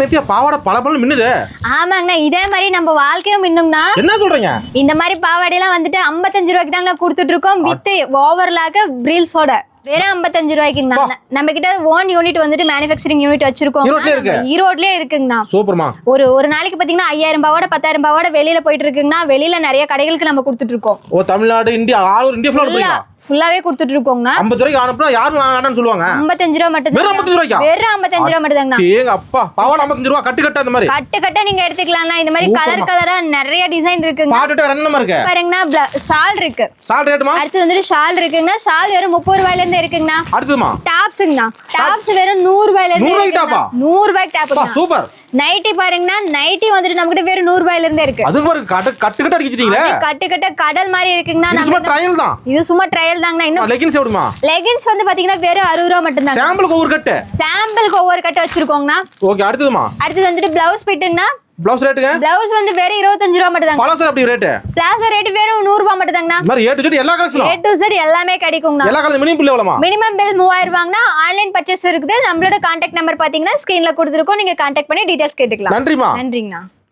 நித்யா பாவாடை பளபளன்னு மின்னுது. ஆமாங்கண்ணா, இதே மாதிரி நம்ம வாழ்க்கையும் மின்னுங்கண்ணா. என்ன சொல்றீங்க? இந்த மாதிரி பாவாடையெல்லாம் வந்துட்டு 55 ரூபாய்க்கு தாங்க கொடுத்துட்டு இருக்கோம். வித் ஓவர்லாக பிரீல்ஸோட வெறும் 55 ரூபாய்க்குங்கண்ணா. நம்ம கிட்ட ஓன் யூனிட் வந்துட்டு மேனுஃபேக்சரிங் யூனிட் வச்சிருக்கோம். ஈரோட்லயே இருக்குங்கண்ணா. சூப்பர்மா. ஒரு நாளைக்கு பாத்தீங்கன்னா 5000 பாவாடை 10000 பாவாடை வெளியில போயிட்டு இருக்குங்கண்ணா. வெளியில நிறைய கடைகளுக்கு நம்ம கொடுத்துட்டு இருக்கோம். Oh, Tamil Nadu, India, all over India ஃபுல்லா ஃபுல்லாவே கொடுத்துட்டு இருக்கோங்கண்ணா. 50 ரூபாய்க்கு அனுப்புனா யாரும் வாங்கணும்னு சொல்லுவாங்க. 55 ரூபாய் மட்டும். வெறும் 55 ரூபாய்க்கா? வெறும் 55 ரூபாய் மட்டும் தாங்கண்ணா. ஏங்க அப்பா, பாவாடை 55 ரூபாய் கட்டு கட்ட அந்த மாதிரி. கட்டு கட்ட நீங்க எடுத்துக்கலாம்ண்ணா. இந்த மாதிரி கலர் கலரா நிறைய டிசைன் இருக்குங்க. பாட்டுட்டு வேற என்னமா இருக்கு பாருங்கண்ணா, ஷால் இருக்கு. ஷால் ரேட்மா? அடுத்து வந்துட்டு ஷால் இருக்குங்கண்ணா. ஷால் வெறும் 30 ரூபாயில இருந்து இருக்குங்கண்ணா. அடுத்துமா டாப்ஸ்ங்கண்ணா. டாப்ஸ் வெறும் 100 ரூபாயில இருந்து. 100 ரூபாய்க்கு டாப்பா? 100 ரூபாய்க்கு டாப். சூப்பர். நைட்டி பாருங்கண்ணா, நைட்டி வந்துட்டு நம்ம கிட்ட வெறும் 100 ரூபாயில இருந்து இருக்கு. அது ஒரு கட்டு கட்ட அடிச்சிட்டீங்களே. கட்டு கட்ட கடல் மாதிரி இருக்குங்கண்ணா. இது சும்மா ட்ரையல் தான். இது சும்மா ட்ரையல் தாங்கண்ணா. இன்னும் லெகின்ஸ் எவ்வளவுமா? லெகின்ஸ் வந்து பாத்தீங்கன்னா வெறும் 60 ரூபாய் மட்டும் தான். சாம்பிளுக்கு ஒவ்வொரு கட்டு. சாம்பிளுக்கு ஒவ்வொரு கட்டு வச்சிருக்கோங்கண்ணா. ஓகே, அடுத்துமா? அடுத்து வந்துட்டு பிளவுஸ் பிட்டுங்கண்ணா. பிளவுஸ் ரேட்டுங்க? பிளவுஸ் வந்து வெறும் 25 ரூபாய் மட்டும் தாங்க. பலாசர் அப்படி ரேட்? பிளாசோ ரேட் வெறும் 100 ரூபாய் மட்டும் தாங்கண்ணா. மாதிரி ஏ டு ஜெட் எல்லா கலெக்ஷனும் ஏ டு ஜெட் எல்லாமே கிடைக்கும்ண்ணா. எல்லா கலெக்ஷன் மினிமம் பில் எவ்வளவுமா? மினிமம் பில் 3000 ரூபாய்னா. ஆன்லைன் பர்ச்சேஸ் இருக்குது. நம்மளோட கான்டாக்ட் நம்பர் பாத்தீங்கன்னா ஸ்கிரீன்ல கொடுத்துருக்கோம். நீங்க கான்டாக்ட் பண்ணி டீடைல்ஸ் கேட்டுக்கலாம். நன்றிமா. நன்றிங்கண்ணா.